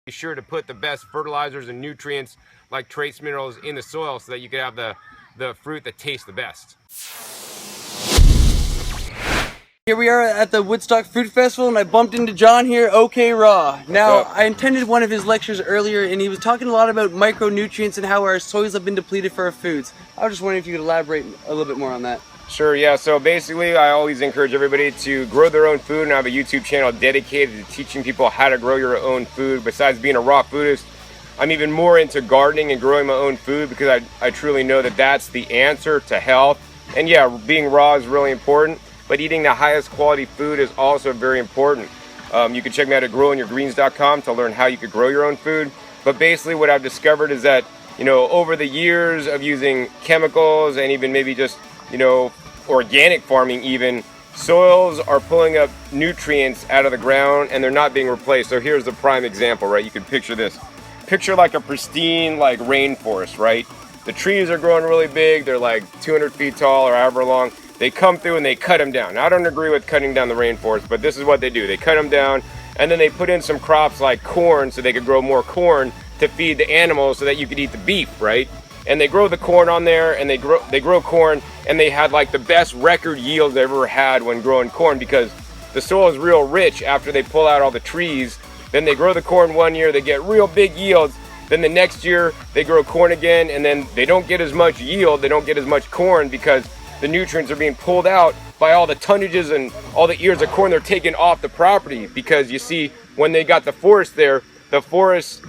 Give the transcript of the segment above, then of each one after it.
be sure to put the best fertilizers and nutrients like trace minerals in the soil so that you can have the fruit that tastes the best. Here we are at the Woodstock Fruit Festival, and I bumped into John here, OK Raw. Now, I attended one of his lectures earlier, and he was talking a lot about micronutrients and how our soils have been depleted for our foods. I was just wondering if you could elaborate a little bit more on that. Sure, yeah. So basically, I always encourage everybody to grow their own food, and I have a YouTube channel dedicated to teaching people how to grow your own food. Besides being a raw foodist, I'm even more into gardening and growing my own food because I truly know that that's the answer to health. And yeah, being raw is really important, but eating the highest quality food is also very important. You can check me out at GrowingYourGreens.com to learn how you could grow your own food. But basically what I've discovered is that, over the years of using chemicals and even maybe just, organic farming even, soils are pulling up nutrients out of the ground and they're not being replaced. So here's the prime example, right? You can picture this. Picture like a pristine rainforest, right? The trees are growing really big. They're like 200 feet tall or however long. They come through and they cut them down. Now, I don't agree with cutting down the rainforest, but this is what they do. They cut them down and then they put in some crops like corn so they could grow more corn to feed the animals so that you could eat the beef, right? And they grow the corn on there and they grow corn, and they had like the best record yields they ever had when growing corn because the soil is real rich after they pull out all the trees. Then they grow the corn one year, they get real big yields. Then the next year they grow corn again, and then they don't get as much yield, they don't get as much corn because the nutrients are being pulled out by all the tonnages and all the ears of corn they're taking off the property. Because you see, when they got the forest there, the forest,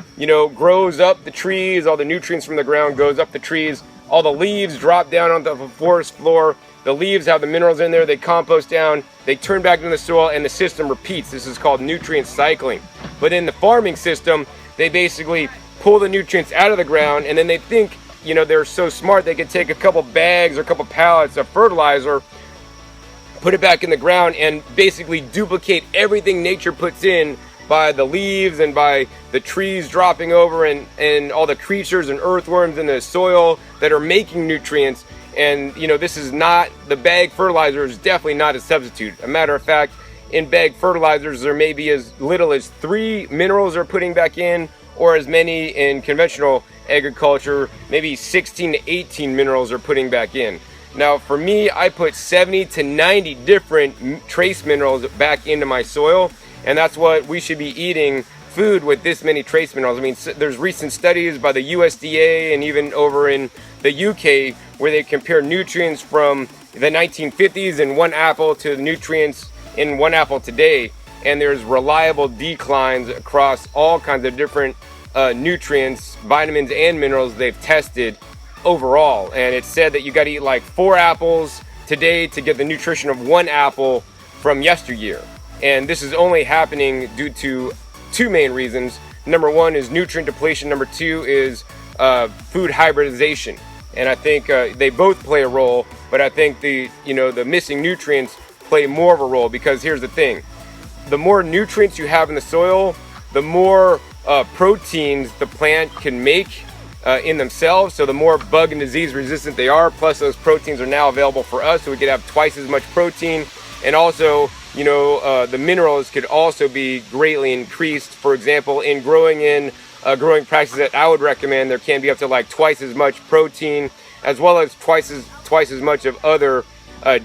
grows up the trees, all the nutrients from the ground goes up the trees, all the leaves drop down onto the forest floor, the leaves have the minerals in there, they compost down, they turn back into the soil, and the system repeats. This is called nutrient cycling. But in the farming system, they basically pull the nutrients out of the ground, and then they think, they're so smart they could take a couple bags or a couple pallets of fertilizer, put it back in the ground, and basically duplicate everything nature puts in by the leaves and by the trees dropping over and all the creatures and earthworms in the soil that are making nutrients. And this is not, the bag fertilizer is definitely not a substitute. A matter of fact, in bag fertilizers there may be as little as 3 minerals they're putting back in, or as many in conventional agriculture, maybe 16 to 18 minerals they're putting back in. Now for me, I put 70 to 90 different trace minerals back into my soil, and that's what we should be eating food with, this many trace minerals. I mean, there's recent studies by the USDA and even over in the UK where they compare nutrients from the 1950s in one apple to the nutrients in one apple today, and there's reliable declines across all kinds of different nutrients, vitamins and minerals they've tested overall. And it's said that you got to eat like 4 apples today to get the nutrition of 1 apple from yesteryear. And this is only happening due to 2 main reasons. Number 1 is nutrient depletion. Number 2 is food hybridization. And I think they both play a role, but I think the missing nutrients play more of a role, because here's the thing. The more nutrients you have in the soil, the more proteins the plant can make in themselves. So the more bug and disease resistant they are, plus those proteins are now available for us, so we could have twice as much protein. And also, the minerals could also be greatly increased. For example, in growing practices that I would recommend, there can be up to like twice as much protein, as well as twice as much of other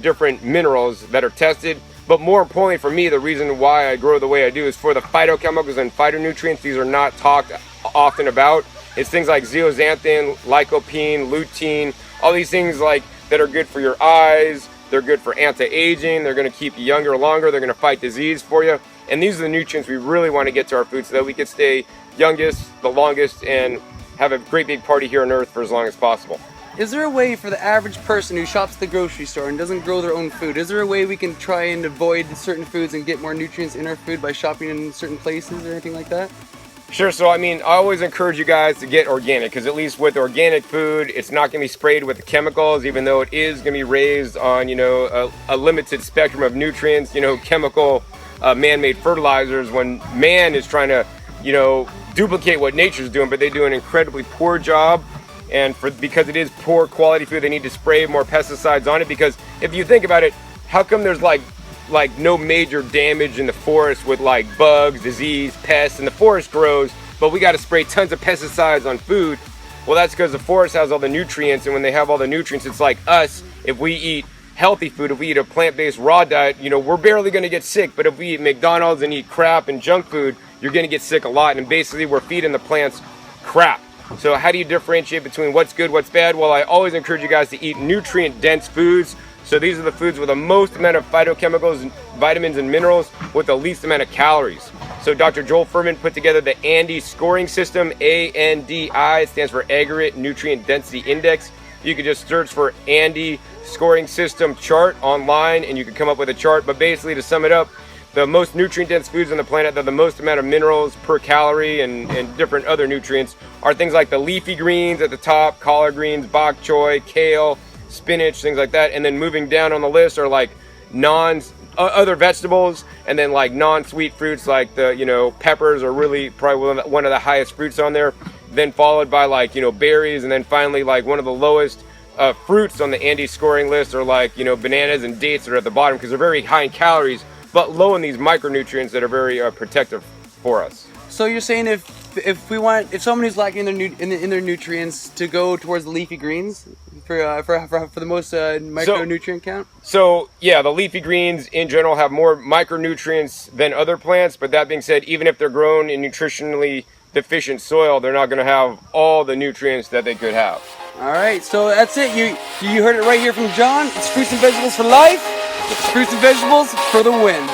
different minerals that are tested. But more importantly for me, the reason why I grow the way I do is for the phytochemicals and phytonutrients. These are not talked often about. It's things like zeaxanthin, lycopene, lutein, all these things that are good for your eyes. They're good for anti-aging. They're going to keep you younger longer. They're going to fight disease for you. And these are the nutrients we really want to get to our food so that we can stay youngest, the longest, and have a great big party here on Earth for as long as possible. Is there a way for the average person who shops at the grocery store and doesn't grow their own food, is there a way we can try and avoid certain foods and get more nutrients in our food by shopping in certain places or anything like that? Sure. So I always encourage you guys to get organic, because at least with organic food, it's not going to be sprayed with the chemicals, even though it is going to be raised on a limited spectrum of nutrients, chemical man-made fertilizers, when man is trying to duplicate what nature's doing, but they do an incredibly poor job. And because it is poor quality food, they need to spray more pesticides on it. Because if you think about it, how come there's like no major damage in the forest with like bugs, disease, pests, and the forest grows but we got to spray tons of pesticides on food. Well, that's because the forest has all the nutrients, and when they have all the nutrients, it's like us. If we eat healthy food, if we eat a plant-based raw diet, you know, we're barely going to get sick. But if we eat McDonald's and eat crap and junk food, you're going to get sick a lot. And basically, we're feeding the plants crap. So how do you differentiate between what's good, what's bad? Well, I always encourage you guys to eat nutrient-dense foods. So these are the foods with the most amount of phytochemicals, vitamins, and minerals with the least amount of calories. So Dr. Joel Fuhrman put together the ANDI scoring system, ANDI. It stands for Aggregate Nutrient Density Index. You can just search for ANDI scoring system chart online, and you can come up with a chart. But basically, to sum it up, the most nutrient-dense foods on the planet that have the most amount of minerals per calorie and different other nutrients are things like the leafy greens at the top, collard greens, bok choy, kale, spinach, things like that. And then moving down on the list are like other vegetables, and then like non-sweet fruits like the, you know, peppers are really probably one of the highest fruits on there. Then followed by like, you know, berries, and then finally like one of the lowest fruits on the ANDI scoring list are like, you know, bananas and dates that are at the bottom because they're very high in calories, but low in these micronutrients that are very protective for us. So you're saying if someone who's lacking in their nutrients to go towards the leafy greens for the most micronutrient count? So yeah, the leafy greens in general have more micronutrients than other plants, but that being said, even if they're grown in nutritionally deficient soil, they're not going to have all the nutrients that they could have. All right, so that's it. You heard it right here from John. It's fruits and vegetables for life. It's fruits and vegetables for the win.